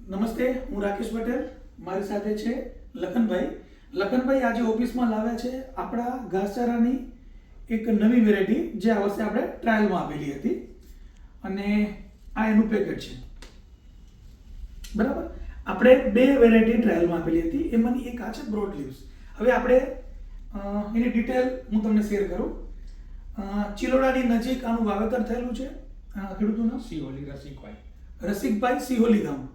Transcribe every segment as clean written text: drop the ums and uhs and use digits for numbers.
નમસ્તે, હું રાકેશ પટેલ. મારી સાથે છે લખનભાઈ. લખનભાઈ આજે ઓફિસમાં લાવ્યા છે આપણા ઘાસચારાની એક નવી વેરાયટી જે આ વર્ષે આપણે ટ્રાયલમાં આપેલી હતી અને આ એનું પેકેટ છે. બરાબર, આપણે બે વેરાયટી ટ્રાયલમાં આપેલી હતી, એમાંની એક આ છે બ્રોડ લીવ્સ. હવે આપણે એની ડિટેલ હું તમને શેર કરું. ચિલોડાની નજીક આનું વાવેતર થયેલું છે. ખેડૂતનું નામ સિહોલી રસિકભાઈ સિહોલી ગામ.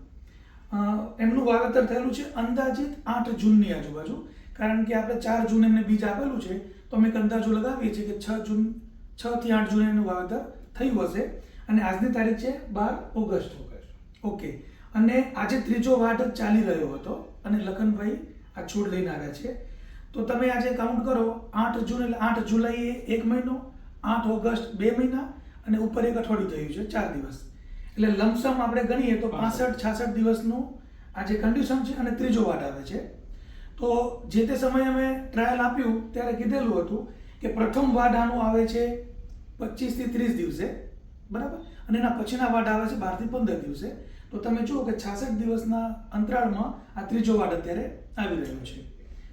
એમનું વાવેતર થયેલું છે અંદાજિત 8 જૂનની આજુબાજુ, કારણ કે આપણે 4 જૂન એમને બીજ આપેલું છે, તો અમે એક અંદાજો લગાવીએ છીએ કે 6 થી 8 જૂન એનું વાવેતર થયું હશે. અને આજની તારીખ છે 12 ઓગસ્ટ. ઓકે, અને આજે ત્રીજો વાટ ચાલી રહ્યો હતો અને લખનભાઈ આ છોડ લઈને આવ્યા છે. તો તમે આજે કાઉન્ટ કરો, 8 જૂન એટલે 8 જુલાઈએ 1 મહિનો, 8 ઓગસ્ટ 2 મહિના અને ઉપર એક અઠવાડિયું થયું છે, 4 દિવસ. એટલે લમસમ આપણે ગણીએ તો 65-66 દિવસનું આ જે કન્ડિશન છે અને ત્રીજો વાટ આવે છે. તો જે તે સમયે અમે ટ્રાયલ આપ્યું ત્યારે કીધેલું હતું કે પ્રથમ વાટ આનું આવે છે 25 થી 30 દિવસે, બરાબર, અને એના પછીના વાટ આવે છે 12 થી 15 દિવસે. તો તમે જુઓ કે 66 દિવસના અંતરાળમાં આ ત્રીજો વાટ અત્યારે આવી રહ્યો છે.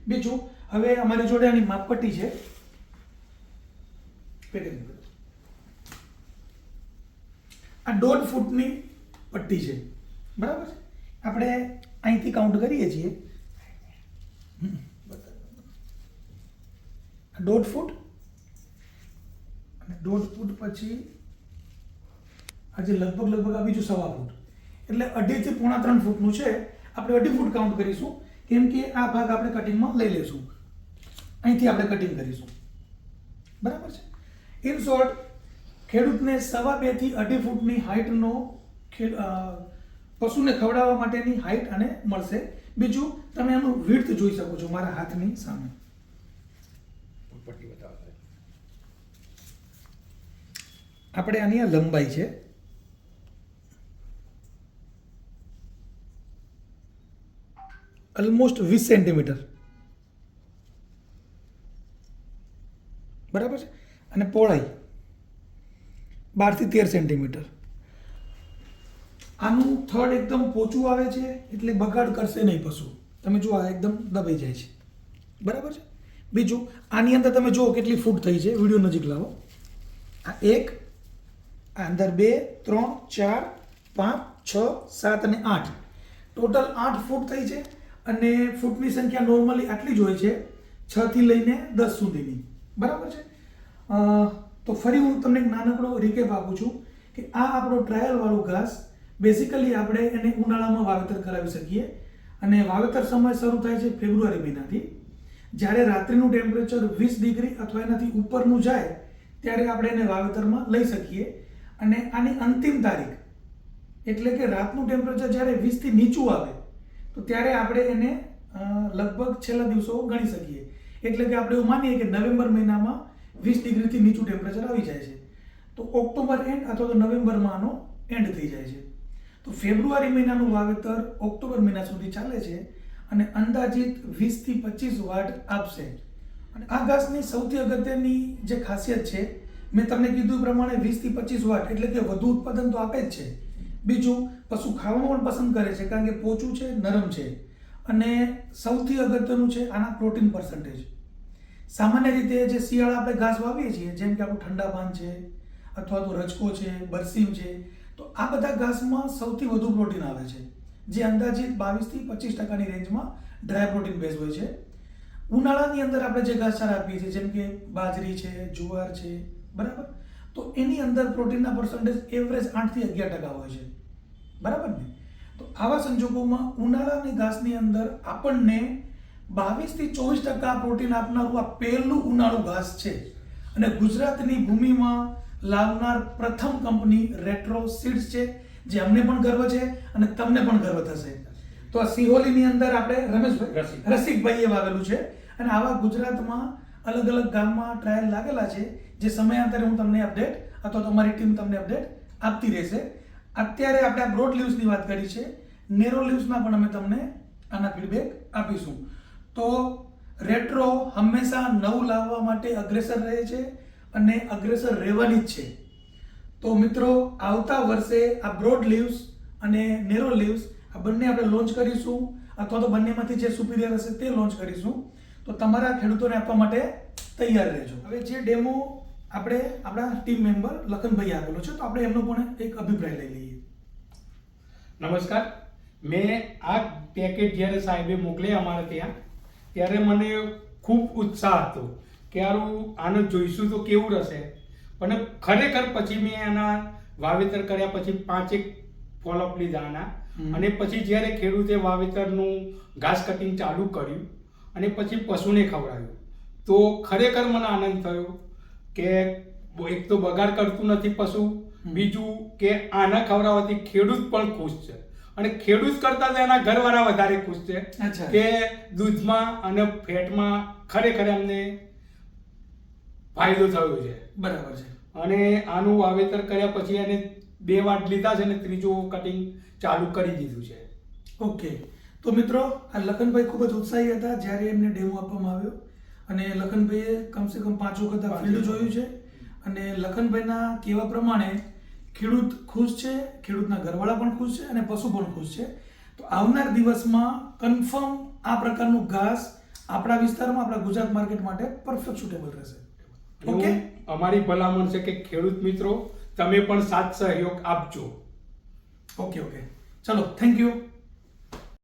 બીજું, હવે અમારી જોડે આની માપપટ્ટી છે. આ 1.5 ફૂટની પટ્ટી છે, બરાબર છે. આપણે અહીંથી કાઉન્ટ કરીએ છીએ 1.5 ફૂટ અને 1.5 ફૂટ પછી આજે લગભગ આ બીજું 1.25 ફૂટ, એટલે 2.5 થી 3.25 ફૂટનું છે. આપણે 2.5 ફૂટ કાઉન્ટ કરીશું, કેમ કે આ ભાગ આપણે કટિંગમાં લઈ લઈશું. અહીંથી આપણે કટિંગ કરીશું, બરાબર છે. ઇન શોર્ટ, ખેડૂતને 2.5 થી 2.5 ફૂટની હાઇટનો પશુને ખવડાવવા માટેની હાઇટ અને મળશે. બીજું, તમે આનું વિડ્થ જોઈ શકો છો મારા હાથની સામે. આપણે આની આ લંબાઈ છે, ઓલમોસ્ટ 20 સેન્ટીમીટર, બરાબર છે. અને પહોળાઈ 12 થી 13 સેન્ટીમીટર. આનું થડ એકદમ પોચું આવે છે, એટલે બગાડ કરશે નહીં પશુ. તમે જુઓ, આ એકદમ દબાઈ જાય છે, બરાબર છે. બીજું, આની અંદર તમે જુઓ કેટલી ફૂટ થઈ છે, વિડીયો નજીક લાવો. આ 1, આ અંદર 2, 3, 4, 5, 6, 7 અને 8, ટોટલ 8 ફૂટ થઈ છે. અને ફૂટની સંખ્યા નોર્મલી આટલી જ હોય છે, 6 થી લઈને 10 સુધીની, બરાબર છે. તો ફરી હું તમને એક નાનકડો રિકેપ આપું છું કે આ આપણો ટ્રાયલવાળું ઘાસ બેઝિકલી આપણે એને ઉનાળામાં વાવેતર કરાવી શકીએ. અને વાવેતર સમય શરૂ થાય છે ફેબ્રુઆરી મહિનાથી. જ્યારે રાત્રિનું ટેમ્પરેચર 20 ડિગ્રી અથવા એનાથી ઉપરનું જાય ત્યારે આપણે એને વાવેતરમાં લઈ શકીએ. અને આની અંતિમ તારીખ એટલે કે રાતનું ટેમ્પરેચર જ્યારે 20 થી નીચું આવે તો ત્યારે આપણે એને લગભગ છેલ્લા દિવસો ગણી શકીએ. એટલે કે આપણે એવું માનીએ કે નવેમ્બર મહિનામાં 20 ડિગ્રીથી નીચું ટેમ્પરેચર આવી જાય છે, તો ઓક્ટોબર એન્ડ અથવા તો નવેમ્બરમાં આનો એન્ડ થઈ જાય છે. તો ફેબ્રુઆરી મહિનાનું વાવેતર ઓક્ટોબર મહિના સુધી ચાલે છે અને અંદાજિત 20 થી 25 વાટ આપશે. અને આ ઘાસની સૌથી અગત્યની જે ખાસિયત છે, મેં તમને કીધું પ્રમાણે 20 થી 25 વાટ એટલે કે વધુ ઉત્પાદન તો આપે જ છે. બીજું, પશુ ખાવામાં પણ પસંદ કરે છે, કારણ કે પોચું છે, નરમ છે. અને સૌથી અગત્યનું છે આના પ્રોટીન પર્સન્ટેજ. સામાન્ય રીતે જે શિયાળા આપણે ઘાસ વાવીએ છીએ, જેમ કે આપણું ઠંડા પાન છે અથવા તો રજકો છે, બરસીમ છે, તો આ બધા ઘાસમાં સૌથી વધુ પ્રોટીન આવે છે, જે અંદાજિત 22 થી 25% રેન્જમાં ડ્રાય પ્રોટીન બેઝ હોય છે. ઉનાળાની અંદર આપણે જે ઘાસચારા આપીએ છીએ, જેમ કે બાજરી છે, જુવાર છે, બરાબર, તો એની અંદર પ્રોટીનના પર્સન્ટેજ એવરેજ 8 થી 11% હોય છે, બરાબર ને. તો આવા સંજોગોમાં ઉનાળાની ઘાસની અંદર આપણને 22 થી 24% પ્રોટીન આપનારું આ પહેલું ઉનાળુ ઘાસ છે. અને ગુજરાતની ભૂમિમાં લાવનાર પ્રથમ કંપની રેટ્રો સીડ્સ છે, જે અમને પણ ગર્વ છે અને તમને પણ ગર્વ થશે. તો આ સિહોલીની અંદર આપણે રસિકભાઈએ વાવેલું છે. અને આવા ગુજરાતમાં અલગ અલગ ગામમાં ટ્રાયલ લાગેલા છે, જે સમયાંતરે હું તમને અપડેટ અથવા તો અમારી ટીમ તમને અપડેટ આપતી રહેશે. અત્યારે આપણે આ બ્રોડ લીવ્સની વાત કરી છે, નેરો લીવ્સના પણ અમે તમને આના ફીડબેક આપીશું. તો રેટ્રો હંમેશા નવું લાવવા માટે અગ્રેસર રહે છે અને અગ્રેસર રહેવાની જ છે. તો મિત્રો, આવતા વર્ષે આ બ્રોડ લીવ્સ અને નેરો લીવ્સ આ બંને આપણે લોન્ચ કરીશું અથવા તો બંનેમાંથી જે સુપિરિયર હશે તે લોન્ચ કરીશું. તો તમારા ખેડૂતોને આપવા માટે તૈયાર રહેજો. હવે જે ડેમો આપણે આપણા ટીમ મેમ્બર લખનભાઈ આપેલો છે, તો આપણે એમનો પણ એક અભિપ્રાય લઈ લઈએ. નમસ્કાર. મેં આ પેકેટ જ્યારે સાહેબે મોકલે અમારે ત્યાં, ત્યારે મને ખૂબ ઉત્સાહ હતો કે આને જોઈશું તો કેવું રહેશે. પણ ખરેખર પછી મેં આના વાવેતર કર્યા પછી 5 ફોલોઅપ લીધા આના, અને પછી જ્યારે ખેડૂતે વાવેતરનું ઘાસ કટિંગ ચાલુ કર્યું અને પછી પશુને ખવડાવ્યું, તો ખરેખર મને આનંદ થયો કે એક તો બગાડ કરતું નથી પશુ, બીજું કે આના ખવડાવવાથી ખેડૂત પણ ખુશ છે, અને ખેડૂત કરતાં તો એના ઘરવાળા વધારે ખુશ છે કે દૂધમાં અને ફેટમાં ખરેખર એમને ફાયદો થયો છે. બરાબર છે. અને આનું વાવેતર કર્યા પછી એને 2 વાટ લીધા છે અને ત્રીજું કટિંગ ચાલુ કરી દીધું છે. ઓકે, તો મિત્રો આ લખનભાઈ ખૂબ જ ઉત્સાહી હતા જ્યારે એમને ડેમો આપવામાં આવ્યો, અને લખનભાઈએ કમસે કમ 5 વખત આ ફિલ્ડ જોયું છે, અને લખનભાઈના કહેવા પ્રમાણે ખેડૂત ખુશ છે, ખેડૂતના ઘરવાળા પણ ખુશ છે અને પશુ પણ ખુશ છે. તો આવનાર દિવસમાં કન્ફર્મ આ પ્રકારનું ઘાસ આપણા વિસ્તારમાં, આપણા ગુજરાત માર્કેટ માટે પરફેક્ટ સુટેબલ રહેશે. ઓકે, અમારી ભલામણ છે કે ખેડૂત મિત્રો તમે પણ સાથ સહયોગ આપજો. ઓકે, ચલો, થેન્ક યુ.